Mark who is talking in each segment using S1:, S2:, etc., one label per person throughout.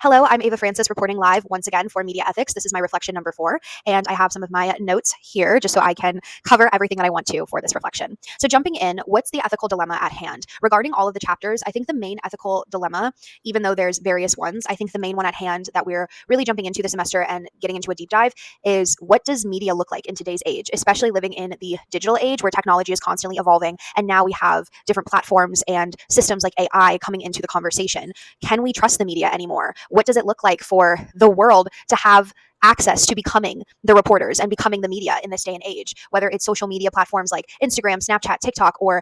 S1: Hello, I'm Ava Francis reporting live once again for Media Ethics. This is my reflection number 4, and I have some of my notes here just so I can cover everything that I want to for this reflection. So jumping in, what's the ethical dilemma at hand? Regarding all of the chapters, I think the main ethical dilemma, even though there's various ones, I think the main one at hand that we're really jumping into this semester and getting into a deep dive is what does media look like in today's age, especially living in the digital age where technology is constantly evolving, and now we have different platforms and systems like AI coming into the conversation. Can we trust the media anymore? What does it look like for the world to have access to becoming the reporters and becoming the media in this day and age, whether it's social media platforms like Instagram, Snapchat, TikTok, or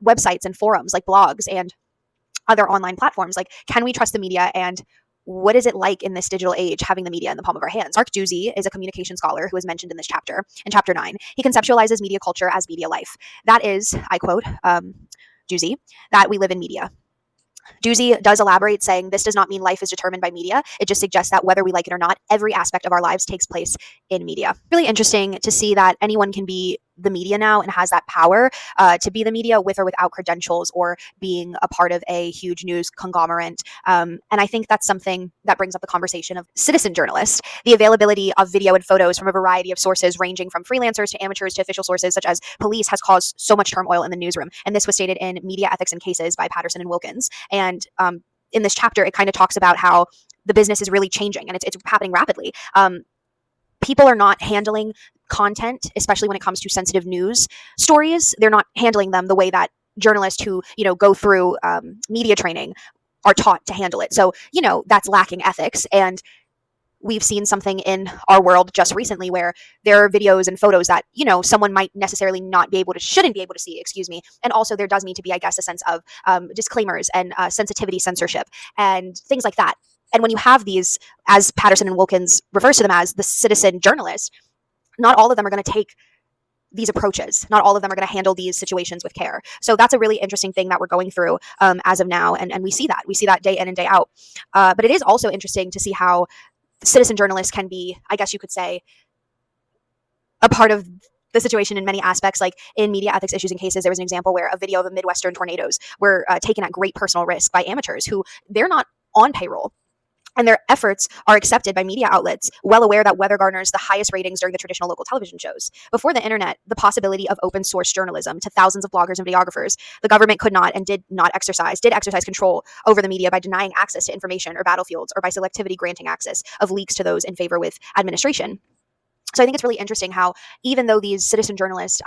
S1: websites and forums like blogs and other online platforms? Like, can we trust the media, and what is it like in this digital age having the media in the palm of our hands? Mark Doozy is a communication scholar who is mentioned in this chapter, in chapter 9. He conceptualizes media culture as media life. That is, I quote Doozy, that we live in media. Doozy does elaborate, saying this does not mean life is determined by media. It just suggests that whether we like it or not, every aspect of our lives takes place in media. Really interesting to see that anyone can be the media now and has that power to be the media with or without credentials or being a part of a huge news conglomerate. And I think that's something that brings up the conversation of citizen journalists. The availability of video and photos from a variety of sources ranging from freelancers to amateurs to official sources such as police has caused so much turmoil in the newsroom. And this was stated in Media Ethics and Cases by Patterson and Wilkins. And in this chapter, it kind of talks about how the business is really changing and it's happening rapidly. People are not handling content, especially when it comes to sensitive news stories. They're not handling them the way that journalists who, go through media training are taught to handle it. So, that's lacking ethics. And we've seen something in our world just recently where there are videos and photos that, someone might necessarily shouldn't be able to see, And also there does need to be, I guess, a sense of disclaimers and sensitivity censorship and things like that. And when you have these, as Patterson and Wilkins refers to them as the citizen journalists, not all of them are going to take these approaches. Not all of them are going to handle these situations with care. So that's a really interesting thing that we're going through as of now. And we see that. We see that day in and day out. But it is also interesting to see how citizen journalists can be, I guess you could say, a part of the situation in many aspects. Like in Media Ethics Issues and Cases, there was an example where a video of the Midwestern tornadoes were taken at great personal risk by amateurs who they're not on payroll. And their efforts are accepted by media outlets, well aware that weather garners the highest ratings during the traditional local television shows. Before the internet, the possibility of open source journalism to thousands of bloggers and videographers, the government could not and did exercise control over the media by denying access to information or battlefields, or by selectivity granting access of leaks to those in favor with administration. So I think it's really interesting how even though these citizen journalists,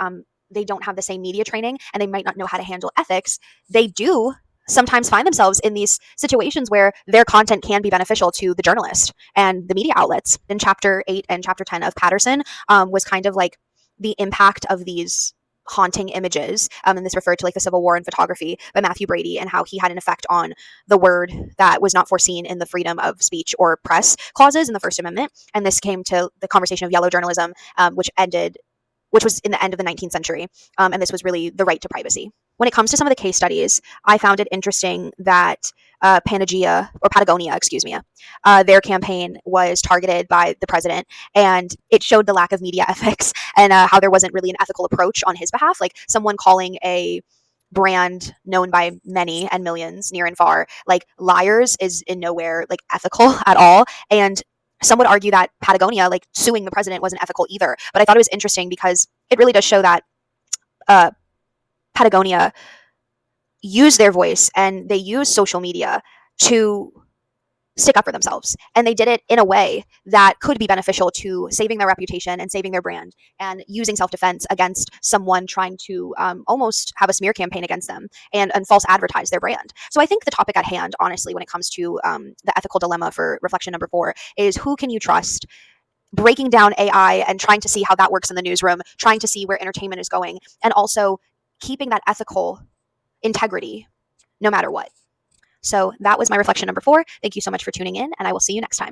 S1: they don't have the same media training and they might not know how to handle ethics, they do sometimes find themselves in these situations where their content can be beneficial to the journalist and the media outlets. In chapter 8 and chapter 10 of Patterson was kind of like the impact of these haunting images. And this referred to like the Civil War in photography by Matthew Brady and how he had an effect on the word that was not foreseen in the freedom of speech or press clauses in the First Amendment. And this came to the conversation of yellow journalism, which was in the end of the 19th century. And this was really the right to privacy. When it comes to some of the case studies, I found it interesting that Patagonia, their campaign was targeted by the president, and it showed the lack of media ethics and how there wasn't really an ethical approach on his behalf. Like someone calling a brand known by many and millions near and far like liars is in nowhere like ethical at all. And some would argue that Patagonia, like suing the president, wasn't ethical either. But I thought it was interesting because it really does show that Patagonia use their voice and they use social media to stick up for themselves. And they did it in a way that could be beneficial to saving their reputation and saving their brand and using self-defense against someone trying to almost have a smear campaign against them and false advertise their brand. So I think the topic at hand, honestly, when it comes to the ethical dilemma for reflection number 4 is who can you trust? Breaking down AI and trying to see how that works in the newsroom, trying to see where entertainment is going, and also keeping that ethical integrity no matter what. So that was my reflection number 4. Thank you so much for tuning in, and I will see you next time.